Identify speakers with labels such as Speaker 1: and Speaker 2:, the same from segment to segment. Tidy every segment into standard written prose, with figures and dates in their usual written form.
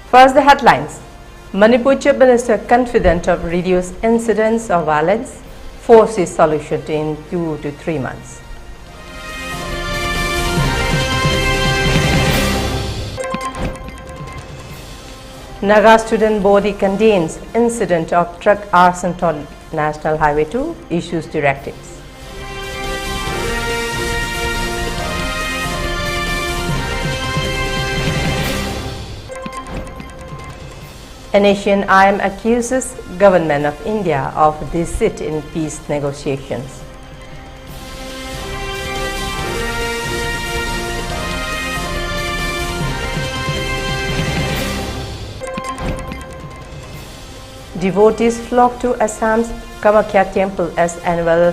Speaker 1: First, the headlines. Manipur Chief Minister confident of reduced incidents of violence, forces solution in 2 to 3 months. Naga student body condemns incident of truck arson on National Highway 2, issues directives. NSCN IM accuses Government of India of deceit in peace negotiations. Devotees flock to Assam's Kamakya temple as annual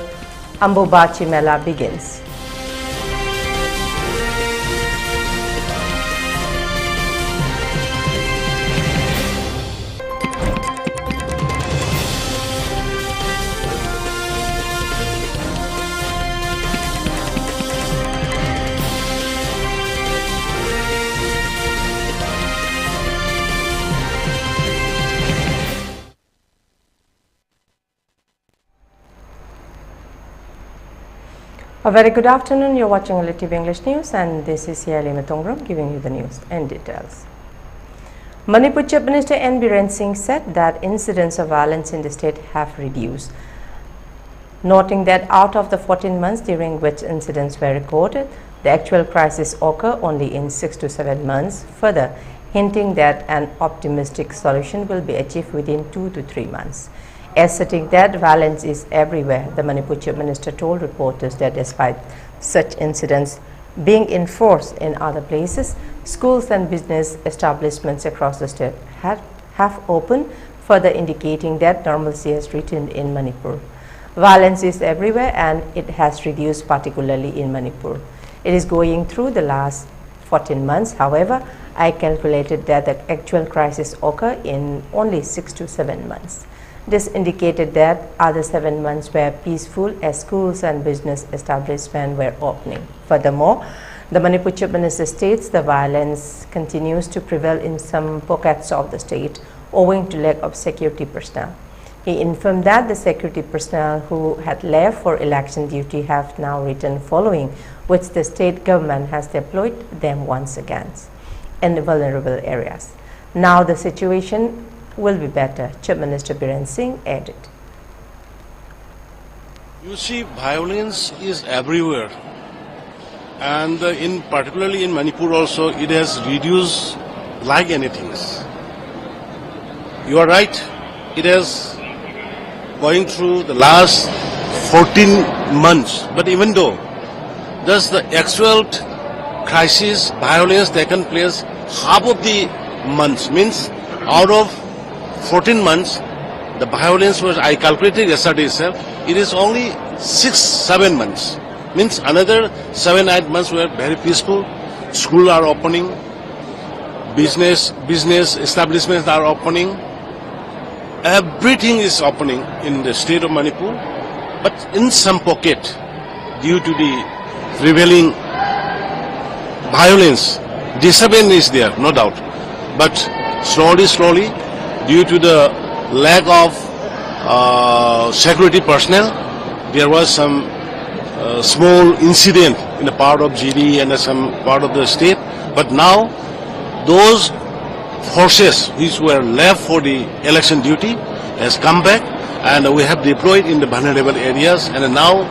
Speaker 1: Ambubachi Mela begins. A very good afternoon. You're watching ELITETV English News, and this is Heeyai giving you the news in details. Manipur Chief Minister N. Biren Singh said that incidents of violence in the state have reduced, noting that out of the 14 months during which incidents were recorded, the actual crisis occurred only in 6 to 7 months, further hinting that an optimistic solution will be achieved within 2 to 3 months. Asserting that violence is everywhere, the Manipur Chief Minister told reporters that despite such incidents being enforced in other places, schools and business establishments across the state have opened, further indicating that normalcy has returned in Manipur. Violence is everywhere and it has reduced, particularly in Manipur. It is going through the last 14 months. However, I calculated that the actual crisis occurred in only 6 to 7 months. This indicated that other 7 months were peaceful as schools and business establishments were opening. Furthermore, the Manipur Chief Minister states the violence continues to prevail in some pockets of the state owing to lack of security personnel. He informed that the security personnel who had left for election duty have now returned, following which the state government has deployed them once again in vulnerable areas. Now the situation will be better, Chief Minister Biren Singh added.
Speaker 2: You see, violence is everywhere, and particularly in Manipur also, it has reduced like anything. You are right, it has going through the last 14 months, but even though thus the actual crisis, violence taken place half of the months, means out of 14 months, the violence was, I calculated yesterday itself, it is only 6-7 months. Means another 7-8 months were very peaceful. Schools are opening, business establishments are opening. Everything is opening in the state of Manipur. But in some pocket, due to the prevailing violence, discipline is there, no doubt. But slowly, due to the lack of security personnel, there was some small incident in the part of GD and some part of the state. But now, those forces which were left for the election duty has come back, and we have deployed in the vulnerable areas. And now,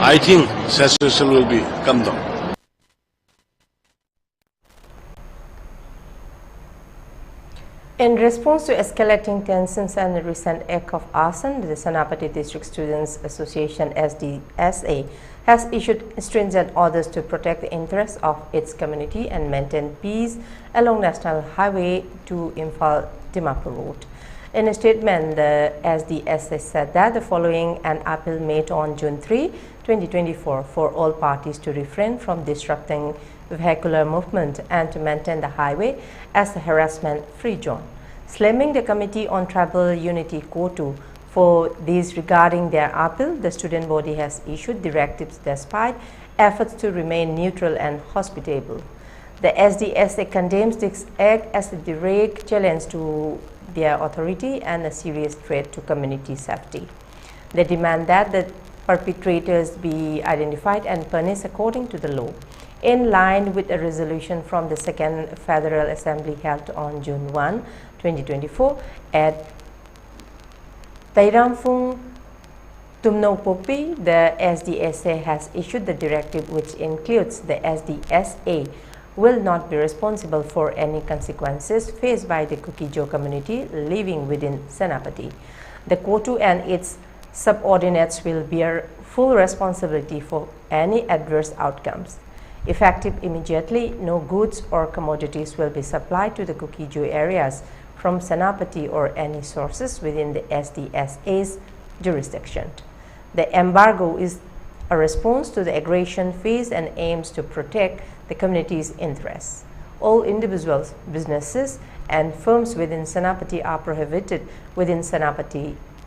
Speaker 2: I think situation will be come down.
Speaker 1: In response to escalating tensions and the recent act of arson, the Senapati District Students Association SDSA has issued stringent orders to protect the interests of its community and maintain peace along National Highway to Imphal-Dimapur Road. In a statement, the SDSA said that the following an appeal made on June 3, 2024 for all parties to refrain from disrupting vehicular movement and to maintain the highway as a harassment-free zone. Slamming the Committee on Tribal Unity (COTU) for these regarding their appeal, the student body has issued directives despite efforts to remain neutral and hospitable. The SDSA condemns this act as a direct challenge to their authority and a serious threat to community safety. They demand that the perpetrators be identified and punished according to the law, in line with a resolution from the Second Federal Assembly held on June 1, 2024 at Tairamphung, Tumnopopi. The SDSA has issued the directive, which includes the SDSA will not be responsible for any consequences faced by the Kuki-Jo community living within Senapati. The Kotu and its subordinates will bear full responsibility for any adverse outcomes. Effective immediately, no goods or commodities will be supplied to the Kuki-Jo areas from Senapati or any sources within the SDSA's jurisdiction. The embargo is a response to the aggression phase and aims to protect the community's interests. All individuals, businesses, and firms within Senapati are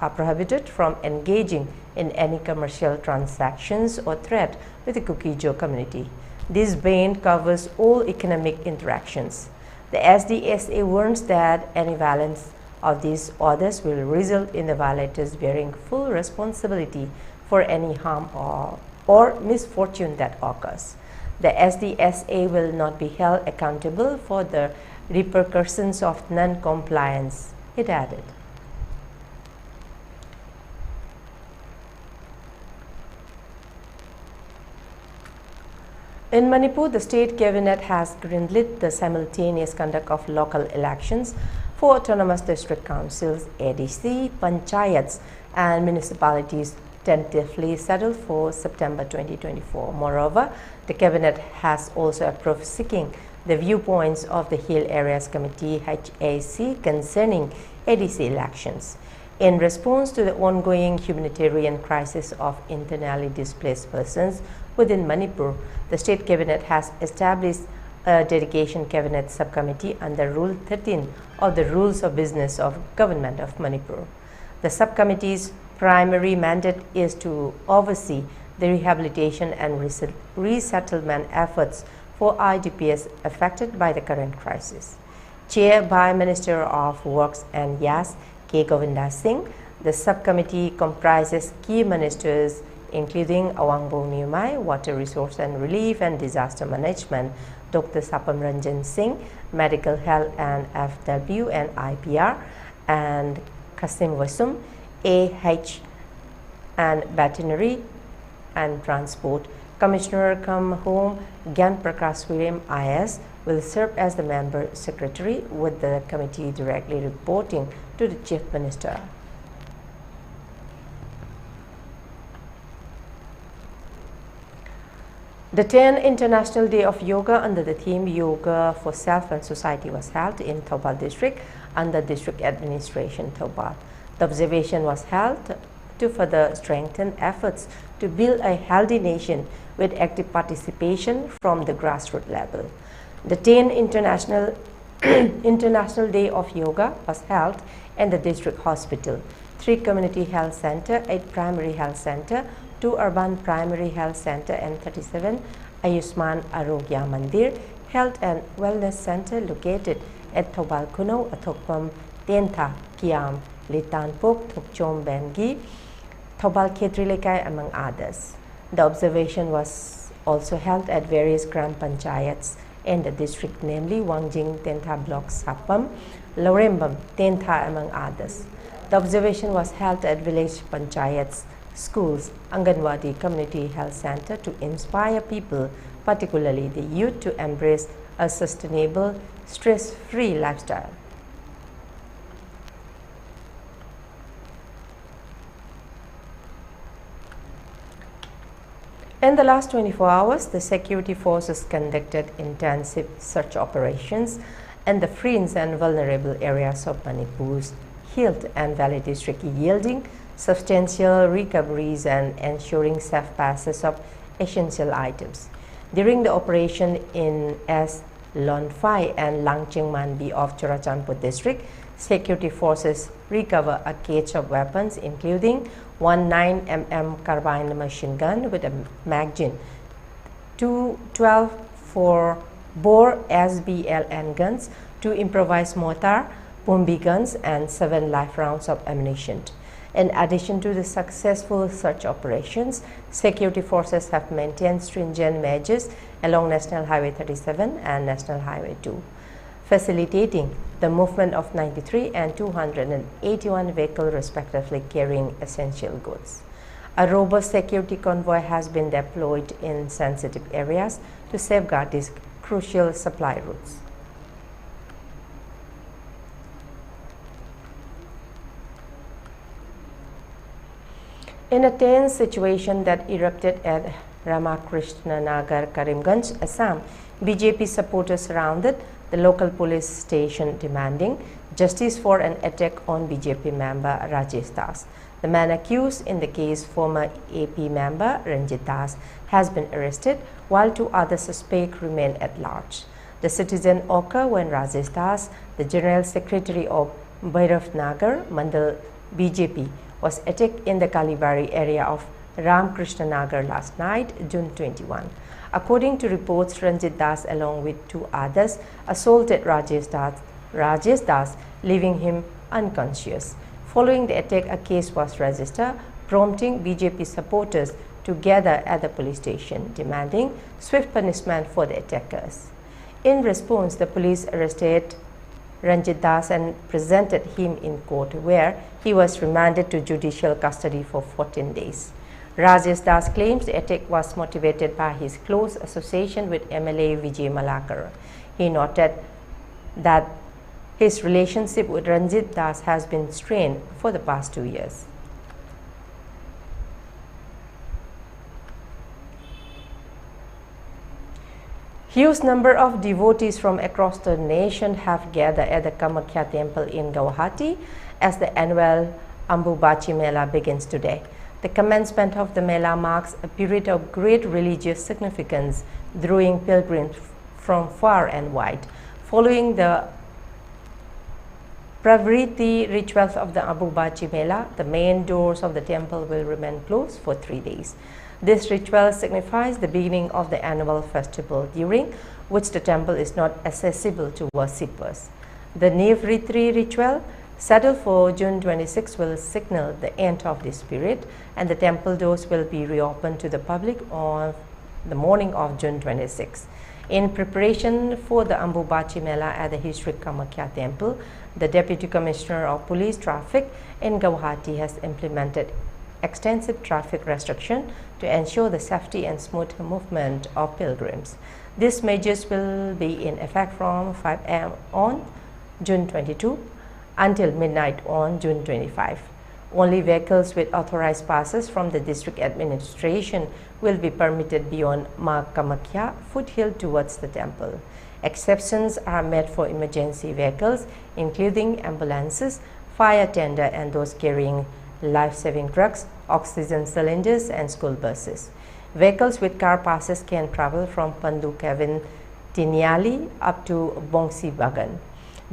Speaker 1: prohibited from engaging in any commercial transactions or trade with the Kuki-Jo community. This ban covers all economic interactions. The SDSA warns that any violence of these orders will result in the violators bearing full responsibility for any harm or misfortune that occurs. The SDSA will not be held accountable for the repercussions of non-compliance, it added. In Manipur, the state cabinet has greenlit the simultaneous conduct of local elections for autonomous district councils, ADC, panchayats, and municipalities tentatively scheduled for September 2024. Moreover, the cabinet has also approved seeking the viewpoints of the Hill Areas Committee HAC concerning ADC elections. In response to the ongoing humanitarian crisis of internally displaced persons within Manipur, the state cabinet has established a dedication cabinet subcommittee under Rule 13 of the Rules of Business of Government of Manipur. The subcommittee's primary mandate is to oversee the rehabilitation and resettlement efforts for IDPs affected by the current crisis. Chaired by Minister of Works and Yas K. Govinda Singh, the subcommittee comprises key ministers including Awangbo Nyumai, Water Resource and Relief and Disaster Management, Dr. Sapam Ranjan Singh, Medical Health and FW and IPR, and Kasim Wasum, AH and Veterinary and Transport. Commissioner Home Gyan Prakash William IS will serve as the member secretary, with the committee directly reporting to the Chief Minister. The 10th International Day of Yoga under the theme Yoga for Self and Society was held in Thoubal District under District Administration Thoubal. The observation was held to further strengthen efforts to build a healthy nation with active participation from the grassroots level. The 10th International Day of Yoga was held in the district hospital, 3 community health center, 8 primary health center, 2 urban primary health center, and 37 Ayushman Arogya Mandir Health and Wellness Center located at Thoubal Kuno, Athokpam, Tentha, Kiam, Litanpok, Thokchom, Bengi, Thoubal Khetri, among others. The observation was also held at various Gram Panchayats in the district, namely Wangjing, Tentha Block, Sapam, Lorembam, Tentha, among others. The observation was held at village panchayats, schools, Anganwadi Community Health Center to inspire people, particularly the youth, to embrace a sustainable, stress-free lifestyle. In the last 24 hours, the security forces conducted intensive search operations in the fringe and vulnerable areas of Manipur's Hill and Valley District, yielding substantial recoveries and ensuring safe passage of essential items. During the operation in S. Lonfai and Langcheng Manbi of Churachandpur District, security forces recover a cache of weapons including 19mm carbine machine gun with a magazine, 2 12 bore SBLN guns, 2 improvised mortar, Pumbi guns, and 7 live rounds of ammunition. In addition to the successful search operations, security forces have maintained stringent measures along National Highway 37 and National Highway 2, facilitating the movement of 93 and 281 vehicles respectively carrying essential goods. A robust security convoy has been deployed in sensitive areas to safeguard these crucial supply routes. In a tense situation that erupted at Ramakrishna Nagar, Karimganj, Assam, BJP supporters surrounded the local police station demanding justice for an attack on BJP member Rajesh Das. The man accused in the case, former AP member Ranjit Das, has been arrested while 2 other suspects remain at large. The citizen occurred when Rajesh Das, the General Secretary of Bhairav Nagar Mandal BJP, was attacked in the Kalibari area of Ramakrishna Nagar last night, June 21. According to reports, Ranjit Das along with 2 others assaulted Rajesh Das, leaving him unconscious. Following the attack, a case was registered, prompting BJP supporters to gather at the police station, demanding swift punishment for the attackers. In response, the police arrested Ranjit Das and presented him in court, where he was remanded to judicial custody for 14 days. Rajesh Das claims the attack was motivated by his close association with MLA Vijay Malakar. He noted that his relationship with Ranjit Das has been strained for the past 2 years. Huge number of devotees from across the nation have gathered at the Kamakhya temple in Guwahati as the annual Ambubachi Mela begins today. The commencement of the Mela marks a period of great religious significance, drawing pilgrims from far and wide. Following the Pravriti rituals of the Ambubachi Mela, the main doors of the temple will remain closed for 3 days. This ritual signifies the beginning of the annual festival, during which the temple is not accessible to worshippers. The Nivratri ritual, scheduled for June 26, will signal the end of this period, and the temple doors will be reopened to the public on the morning of June 26. In preparation for the Ambubachi Mela at the historic Kamakhya temple, the Deputy Commissioner of Police Traffic in Guwahati has implemented extensive traffic restriction to ensure the safety and smooth movement of pilgrims. These measures will be in effect from 5 a.m. on June 22 until midnight on June 25. Only vehicles with authorized passes from the district administration will be permitted beyond Ma Kamakhya foothill towards the temple. Exceptions are made for emergency vehicles, including ambulances, fire tender, and those carrying life-saving drugs, oxygen cylinders, and school buses. Vehicles with car passes can travel from Pandu Kevin Tiniali up to Bongsi Bagan.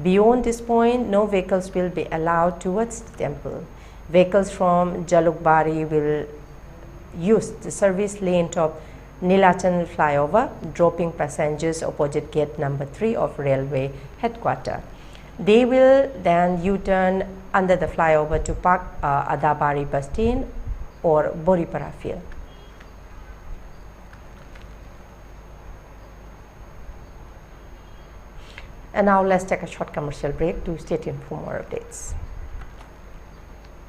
Speaker 1: Beyond this point, no vehicles will be allowed towards the temple. Vehicles from Jalukbari will use the service lane of Nilachan flyover, dropping passengers opposite gate number 3 of railway headquarters. They will then U-turn under the flyover to park Adabari bus stand or Boripara field. And now let's take a short commercial break to stay tuned for more updates.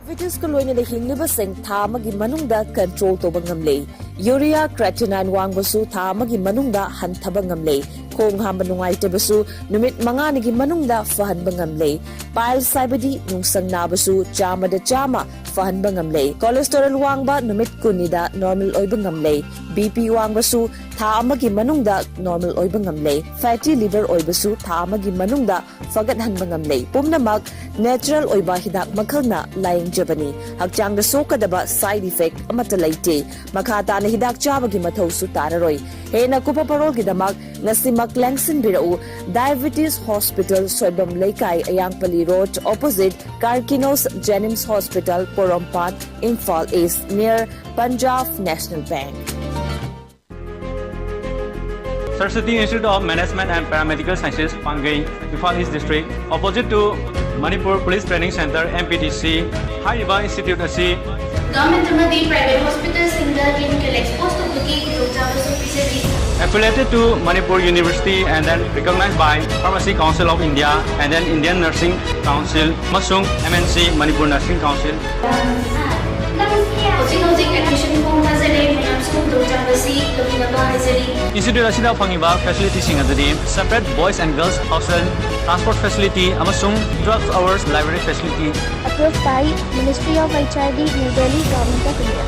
Speaker 3: Vitis kaloina na hingliba sing tha magi manungda control to bangamle. Urea creatinine wangbasu tha magi manungda hanthaba ngamle. Kong hamba nungaitabasu numit manganigi manungda fahanba ngamle. Pile saibadi nungsang nabasu chama da chama fahanba ngamle. Cholesterol wangba numit kunida normal oiba ngamle. BP wangbasu tha amagi manungda normal oiba ngamle. Fatty liver oibasu tha amagi manungda fagat hanba ngamle. Pumnamak natural oiba hidak makhalna layang jabani. Hakchangda sokadaba side effect amata laite. Makhata na hidak chabagi mathausu tararoi. Hena kupa parol gidamak nasimak langsin birau Diabetes Hospital Soibam Laikai Ayangpali Road opposite Karkinos Jenims Hospital Porompat Imphal East near Punjab National Bank.
Speaker 4: Saraswati Institute of Management and Paramedical Sciences, Pangai, Imphal East District, opposite to Manipur Police Training Center, MPTC, Heeyai Institute asi
Speaker 5: Government amadi private hospitals in the clinical exposed to cooking
Speaker 4: affiliated to Manipur University and then recognized by Pharmacy Council of India and then Indian Nursing Council, Masung MNC Manipur Nursing Council.
Speaker 5: Admission form
Speaker 4: Institute asida fangiba facility sing adadi separate boys and girls hostel, transport facility, amasung 12 hours library facility.
Speaker 6: Approved by Ministry of HRD, New Delhi, Government of India.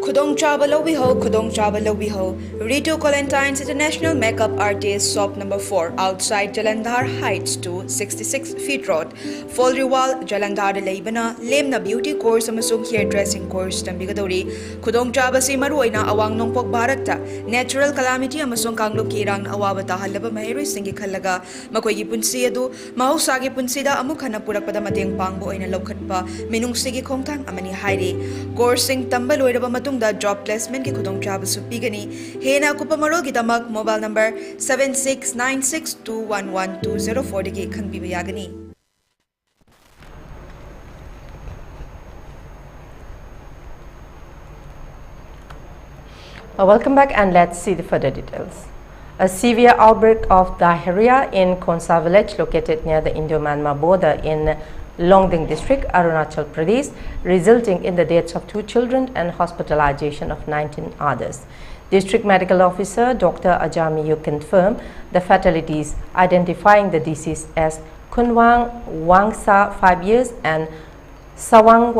Speaker 7: Khudong Chaba Ritu Colentine's International Makeup Artist, shop number 4, outside Jalandhar Heights to 66 Feet Road, Folriwal, Jalandhar Leibana, Lemna Beauty Course, Amasung Hairdressing Course, Tambigadori, Khudong Chaba si Maruina, Awang Nongpok Bharata, Natural Calamity, Amasung Kanglo Kirang, Awabata Halaba Mahiri, Singi Kalaga, Makoyi Punsi Adu, Mahusagi Punsida, Amukana Purapada Mateng Pangbo in a Lokatpa, Minung Sigi Kongtang, Amani Haidi, Coursing Tambaloida Matunga, job placement ki khudong chaba su pigani hena kupamaro ki damak mobile number 7696211204 degi khangbiba yagani.
Speaker 1: Welcome back, and let's see the further details. A severe outbreak of diarrhea in Khonsa village located near the Indo-Myanmar border in Longding district, Arunachal Pradesh, resulting in the deaths of 2 children and hospitalization of 19 others. District Medical Officer Dr. Ajamiyu confirmed the fatalities, identifying the disease as Kunwang Wangsa 5 years and Sawang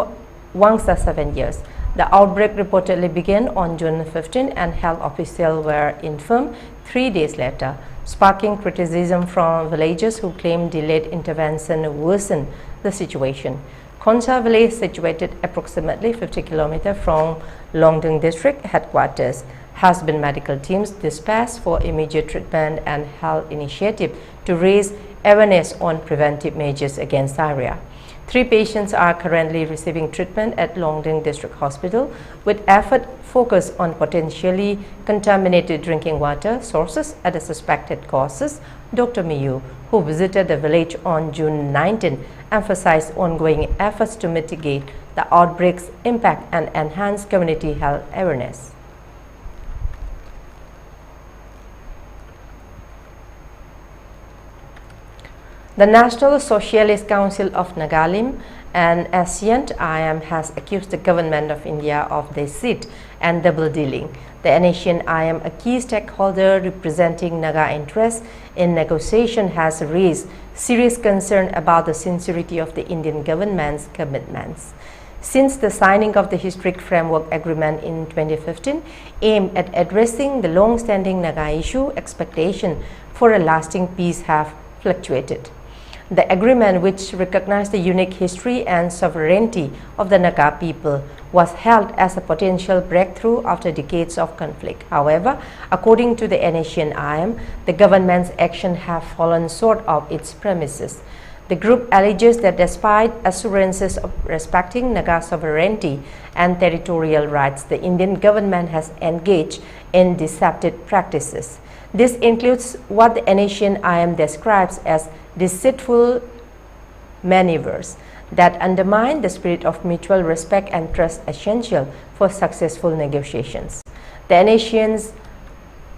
Speaker 1: Wangsa 7 years. The outbreak reportedly began on June 15 and health officials were informed 3 days later, sparking criticism from villagers who claim delayed intervention worsened the situation. Khonsa village, situated approximately 50 km from Longding district headquarters, has been medical teams dispatched for immediate treatment and health initiative to raise awareness on preventive measures against diarrhea. 3 patients are currently receiving treatment at Longding District Hospital, with effort focused on potentially contaminated drinking water sources at the suspected causes. Dr. Miyu, who visited the village on June 19, emphasized ongoing efforts to mitigate the outbreak's impact and enhance community health awareness. The National Socialist Council of Nagalim NSCN IM has accused the government of India of deceit and double dealing. The NSCN IM, a key stakeholder representing Naga interests in negotiation, has raised serious concern about the sincerity of the Indian government's commitments. Since the signing of the Historic Framework Agreement in 2015, aimed at addressing the long-standing Naga issue, expectations for a lasting peace have fluctuated. The agreement, which recognized the unique history and sovereignty of the Naga people, was held as a potential breakthrough after decades of conflict. However, according to the NSCN IM, the government's actions have fallen short of its promises. The group alleges that despite assurances of respecting Naga sovereignty and territorial rights, the Indian government has engaged in deceptive practices. This includes what the NSCN IM describes as deceitful maneuvers that undermine the spirit of mutual respect and trust essential for successful negotiations. The NSCN's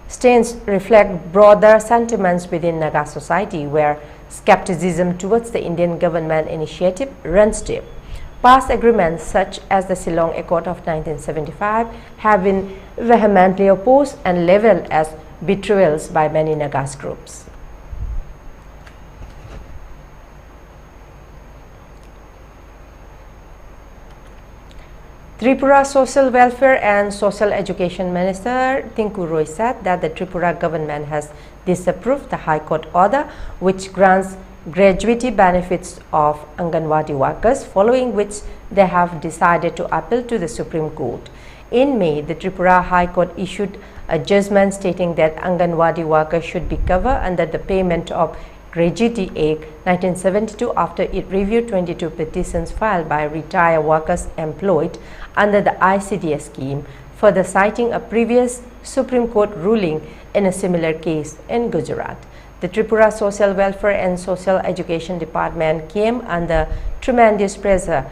Speaker 1: stance reflect broader sentiments within Naga society, where skepticism towards the Indian government initiative runs deep. Past agreements such as the Shillong Accord of 1975 have been vehemently opposed and labeled as betrayals by many Nagas groups. Tripura Social Welfare and Social Education Minister Tinku Roy said that the Tripura government has disapproved the High Court order which grants gratuity benefits of Anganwadi workers, following which they have decided to appeal to the Supreme Court. In May, the Tripura High Court issued a judgment stating that Anganwadi workers should be covered under the Payment of Gratuity Act 1972 after it reviewed 22 petitions filed by retired workers employed under the ICDS scheme, further citing a previous Supreme Court ruling in a similar case in Gujarat. The Tripura Social Welfare and Social Education Department came under tremendous pressure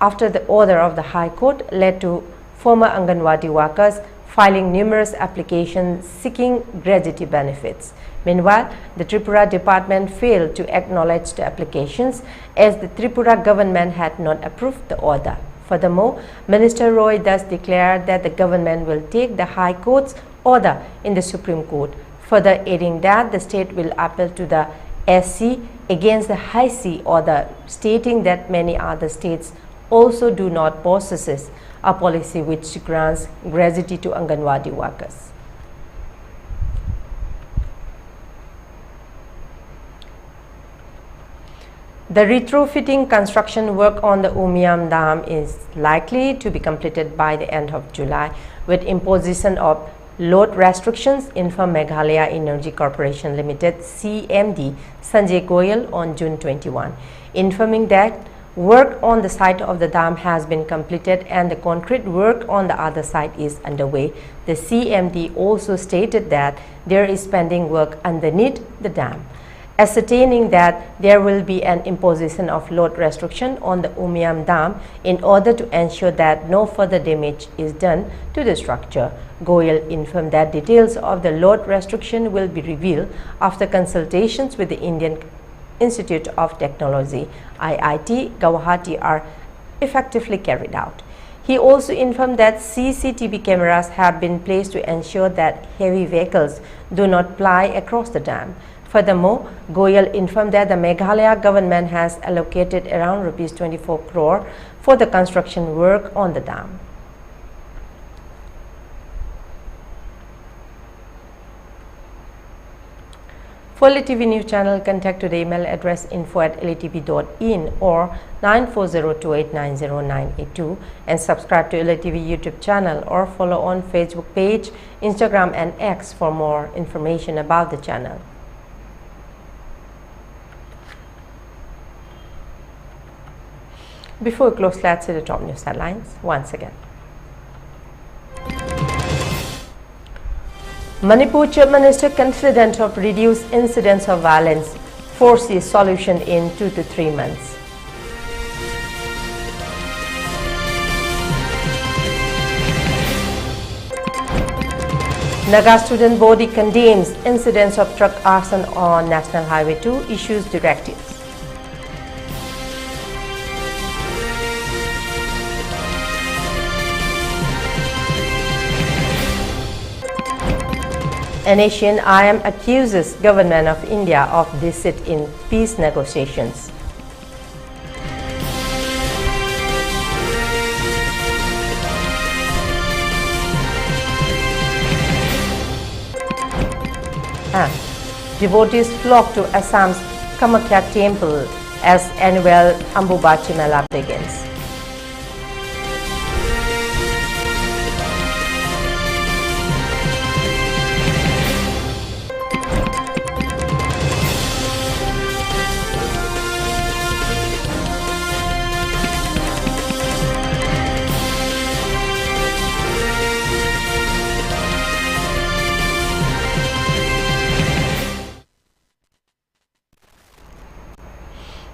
Speaker 1: after the order of the High Court led to former Anganwadi workers filing numerous applications seeking gratuity benefits. Meanwhile, the Tripura department failed to acknowledge the applications as the Tripura government had not approved the order. Furthermore, Minister Roy thus declared that the government will take the High Court's order in the Supreme Court, further adding that the state will appeal to the SC against the High C order, stating that many other states also do not possess a policy which grants gratuity to Anganwadi workers. The retrofitting construction work on the Umiam Dam is likely to be completed by the end of July, with imposition of load restrictions, informed Meghalaya Energy Corporation Limited CMD Sanjay Goyal on June 21, informing that work on the site of the dam has been completed and the concrete work on the other side is underway. The CMD also stated that there is pending work underneath the dam, ascertaining that there will be an imposition of load restriction on the Umiam Dam in order to ensure that no further damage is done to the structure. Goyal informed that details of the load restriction will be revealed after consultations with the Indian Institute of Technology (IIT) Guwahati are effectively carried out. He also informed that CCTV cameras have been placed to ensure that heavy vehicles do not ply across the dam. Furthermore, Goyal informed that the Meghalaya government has allocated around Rs 24 crore for the construction work on the dam. For ELITETV News Channel, contact to the email address info@elitv.in or 9402890982 and subscribe to ELITETV YouTube channel or follow on Facebook page, Instagram and X for more information about the channel. Before we close, let's see the top news headlines once again. Manipur Chief Minister confident of reduced incidents of violence, foresees solution in 2 to 3 months. Naga Student Body condemns incidents of truck arson on National Highway 2, issues directives. NSCN IM accuses Government of India of deceit in peace negotiations. And devotees flock to Assam's Kamakya temple as annual Ambubachi Mela begins.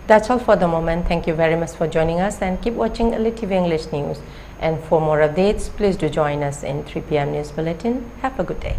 Speaker 1: That's all for the moment. Thank you very much for joining us and keep watching ELITETV English News. And for more updates, please do join us in 3 p.m. News Bulletin. Have a good day.